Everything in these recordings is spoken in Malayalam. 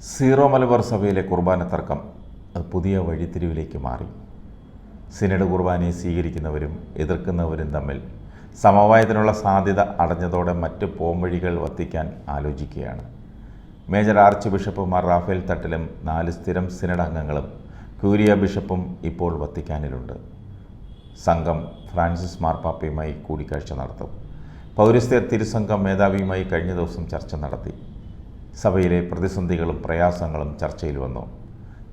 സീറോ മലബാർ സഭയിലെ കുർബാന തർക്കം അത് പുതിയ വഴിത്തിരിവിലേക്ക് മാറി. സിനഡ് കുർബാനയെ സ്വീകരിക്കുന്നവരും എതിർക്കുന്നവരും തമ്മിൽ സമവായത്തിനുള്ള സാധ്യത അടഞ്ഞതോടെ മറ്റ് പോംവഴികൾ വത്തിക്കാൻ ആലോചിക്കുകയാണ്. Major archbishop Mar Raphael തട്ടിലും 4 സ്ഥിരം സിനഡ് അംഗങ്ങളും ക്യൂരിയ ബിഷപ്പും ഇപ്പോൾ വത്തിക്കാനിലുണ്ട്. സംഘം ഫ്രാൻസിസ് മാർപ്പാപ്പയുമായി കൂടിക്കാഴ്ച നടത്തും. പൗരസ്ത്യ തിരുസംഘം മേധാവിയുമായി കഴിഞ്ഞ ദിവസം ചർച്ച നടത്തി. സഭയിലെ പ്രതിസന്ധികളും പ്രയാസങ്ങളും ചർച്ചയിൽ വന്നു.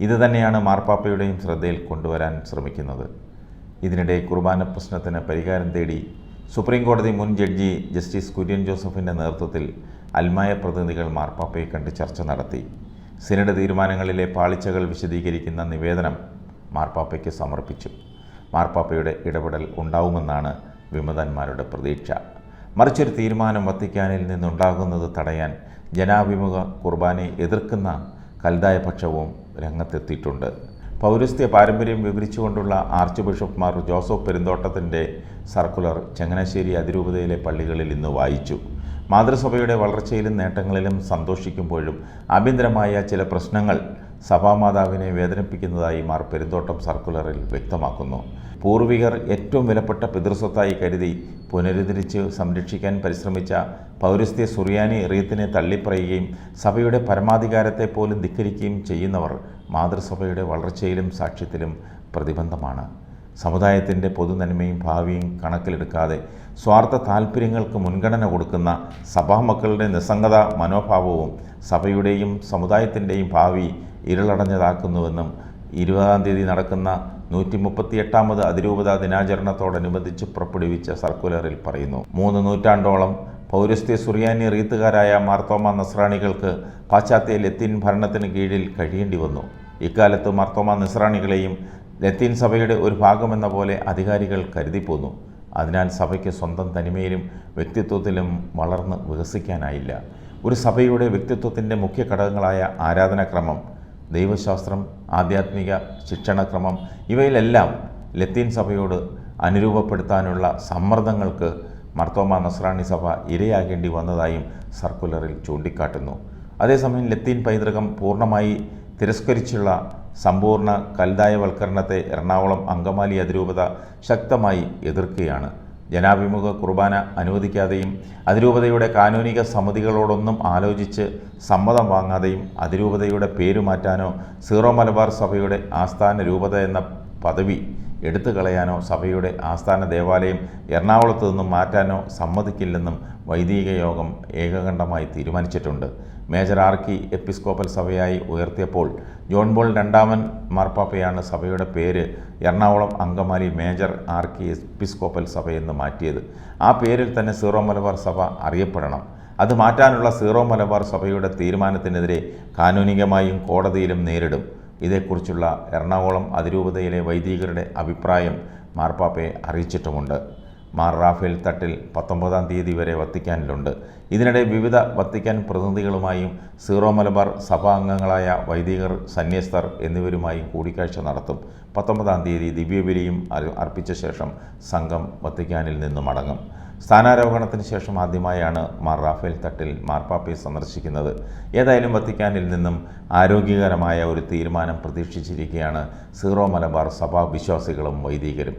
ഇതുതന്നെയാണ് മാർപ്പാപ്പയുടെയും ശ്രദ്ധയിൽ കൊണ്ടുവരാൻ ശ്രമിക്കുന്നത്. ഇതിനിടെ കുർബാന പ്രശ്നത്തിന് പരിഹാരം തേടി സുപ്രീം കോടതി മുൻ ജഡ്ജി ജസ്റ്റിസ് കുര്യൻ ജോസഫിൻ്റെ നേതൃത്വത്തിൽ അൽമായ പ്രതിനിധികൾ മാർപ്പാപ്പയെ കണ്ട് ചർച്ച നടത്തി. സിനഡ് തീരുമാനങ്ങളിലെ പാളിച്ചകൾ വിശദീകരിക്കുന്ന നിവേദനം മാർപ്പാപ്പയ്ക്ക് സമർപ്പിച്ചു. മാർപ്പാപ്പയുടെ ഇടപെടൽ ഉണ്ടാവുമെന്നാണ് വിമതന്മാരുടെ പ്രതീക്ഷ. മറിച്ചൊരു തീരുമാനം വത്തിക്കാനിൽ നിന്നുണ്ടാകുന്നത് തടയാൻ ജനാഭിമുഖ കുർബാനയെ എതിർക്കുന്ന കൽദായ പക്ഷവും രംഗത്തെത്തിയിട്ടുണ്ട്. പൗരസ്ത്യ പാരമ്പര്യം വിവരിച്ചുകൊണ്ടുള്ള ആർച്ച് ബിഷപ്പ് മാർ ജോസഫ് പെരുന്തോട്ടത്തിൻ്റെ സർക്കുലർ ചങ്ങനാശ്ശേരി അതിരൂപതയിലെ പള്ളികളിൽ ഇന്ന് വായിച്ചു. മാതൃസഭയുടെ വളർച്ചയിലും നേട്ടങ്ങളിലും സന്തോഷിക്കുമ്പോഴും ആഭ്യന്തരമായ ചില പ്രശ്നങ്ങൾ സഭാമാതാവിനെ വേദനിപ്പിക്കുന്നതായി മാർ പെരുന്തോട്ടം സർക്കുലറിൽ വ്യക്തമാക്കുന്നു. പൂർവികർ ഏറ്റവും വിലപ്പെട്ട പിതൃസ്വത്തായി കരുതി പുനരുദ്ധരിച്ച് സംരക്ഷിക്കാൻ പരിശ്രമിച്ച പൗരസ്ത്യ സുറിയാനി റീത്തിനെ തള്ളിപ്പറയുകയും സഭയുടെ പരമാധികാരത്തെ പോലും ധിക്കരിക്കുകയും ചെയ്യുന്നവർ മാതൃസഭയുടെ വളർച്ചയിലും സാക്ഷ്യത്തിലും പ്രതിബന്ധമാണ്. സമുദായത്തിൻ്റെ പൊതുനന്മയും ഭാവിയും കണക്കിലെടുക്കാതെ സ്വാർത്ഥ താൽപ്പര്യങ്ങൾക്ക് മുൻഗണന കൊടുക്കുന്ന സഭാമക്കളുടെ നിസ്സംഗത മനോഭാവവും സഭയുടെയും സമുദായത്തിൻ്റെയും ഭാവി ഇരുളടഞ്ഞതാക്കുന്നുവെന്നും 20-ാം തീയതി നടക്കുന്ന 138ാമത് അതിരൂപത ദിനാചരണത്തോടനുബന്ധിച്ച് പുറപ്പെടുവിച്ച സർക്കുലറിൽ പറയുന്നു. 3 നൂറ്റാണ്ടോളം പൗരസ്ത്യ സുറിയാനി റീത്തുകാരായ മാർത്തോമ നസ്രാണികൾക്ക് പാശ്ചാത്യ ലത്തീൻ ഭരണത്തിന് കീഴിൽ കഴിയേണ്ടി വന്നു. ഇക്കാലത്ത് മാർത്തോമ നസ്രാണികളെയും ലത്തീൻ സഭയുടെ ഒരു ഭാഗമെന്ന പോലെ അധികാരികൾ കരുതിപ്പോന്നു. അതിനാൽ സഭയ്ക്ക് സ്വന്തം തനിമയിലും വ്യക്തിത്വത്തിലും വളർന്ന് വികസിക്കാനായില്ല. ഒരു സഭയുടെ വ്യക്തിത്വത്തിൻ്റെ മുഖ്യ ഘടകങ്ങളായ ആരാധനാക്രമം, ദൈവശാസ്ത്രം, ആധ്യാത്മിക ശിക്ഷണക്രമം ഇവയിലെല്ലാം ലത്തീൻ സഭയോട് അനുരൂപപ്പെടുത്താനുള്ള സമ്മർദ്ദങ്ങൾക്ക് മാർത്തോമ നസ്രാണി സഭ ഇരയാകേണ്ടി വന്നതായും സർക്കുലറിൽ ചൂണ്ടിക്കാട്ടുന്നു. അതേസമയം ലത്തീൻ പൈതൃകം പൂർണ്ണമായി തിരസ്കരിച്ചുള്ള സമ്പൂർണ്ണ കൽദായവൽക്കരണത്തെ എറണാകുളം അങ്കമാലി അതിരൂപത ശക്തമായി എതിർക്കുകയാണ്. ജനാഭിമുഖ കുർബാന അനുവദിക്കാതെയും അതിരൂപതയുടെ കാനൂനിക സമിതികളോടൊന്നും ആലോചിച്ച് സമ്മതം വാങ്ങാതെയും അതിരൂപതയുടെ പേര് മാറ്റാനോ സീറോ മലബാർ സഭയുടെ ആസ്ഥാന രൂപത എന്ന പദവി എടുത്തു കളയാനോ സഭയുടെ ആസ്ഥാന ദേവാലയം എറണാകുളത്ത് നിന്നും മാറ്റാനോ സമ്മതിക്കില്ലെന്നും വൈദിക യോഗം ഏകകണ്ഠമായി തീരുമാനിച്ചിട്ടുണ്ട്. മേജർ ആർക്കി എപ്പിസ്കോപ്പൽ സഭയായി ഉയർത്തിയപ്പോൾ ജോൺ പോൾ രണ്ടാമൻ മാർപ്പാപ്പയാണ് സഭയുടെ പേര് എറണാകുളം അങ്കമാലി മേജർ ആർക്കി എപ്പിസ്കോപ്പൽ സഭയെന്ന് മാറ്റിയത്. ആ പേരിൽ തന്നെ സീറോ മലബാർ സഭ അറിയപ്പെടണം. അത് മാറ്റാനുള്ള സീറോ മലബാർ സഭയുടെ തീരുമാനത്തിനെതിരെ കാനൂനികമായും കോടതിയിലും നേരിടും. ഇതേക്കുറിച്ചുള്ള എറണാകുളം അതിരൂപതയിലെ വൈദികരുടെ അഭിപ്രായം മാർപ്പാപ്പയെ അറിയിച്ചിട്ടുമുണ്ട്. മാർ റാഫേൽ തട്ടിൽ 19-ാം തീയതി വരെ വത്തിക്കാനിലുണ്ട്. ഇതിനിടെ വിവിധ വത്തിക്കാൻ പ്രതിനിധികളുമായും സീറോ മലബാർ സഭാ അംഗങ്ങളായ വൈദികർ, സന്യസ്തർ എന്നിവരുമായും കൂടിക്കാഴ്ച നടത്തും. 19-ാം തീയതി ദിവ്യബലിയും അർപ്പിച്ച ശേഷം സംഘം വത്തിക്കാനിൽ നിന്ന് മടങ്ങും. സ്ഥാനാരോഹണത്തിന് ശേഷം ആദ്യമായാണ് മാർ റാഫേൽ തട്ടിൽ മാർപ്പാപ്പയെ സന്ദർശിക്കുന്നത്. ഏതായാലും വത്തിക്കാനിൽ നിന്നും ആരോഗ്യകരമായ ഒരു തീരുമാനം പ്രതീക്ഷിച്ചിരിക്കുകയാണ് സീറോ മലബാർ സഭാ വിശ്വാസികളും വൈദികരും.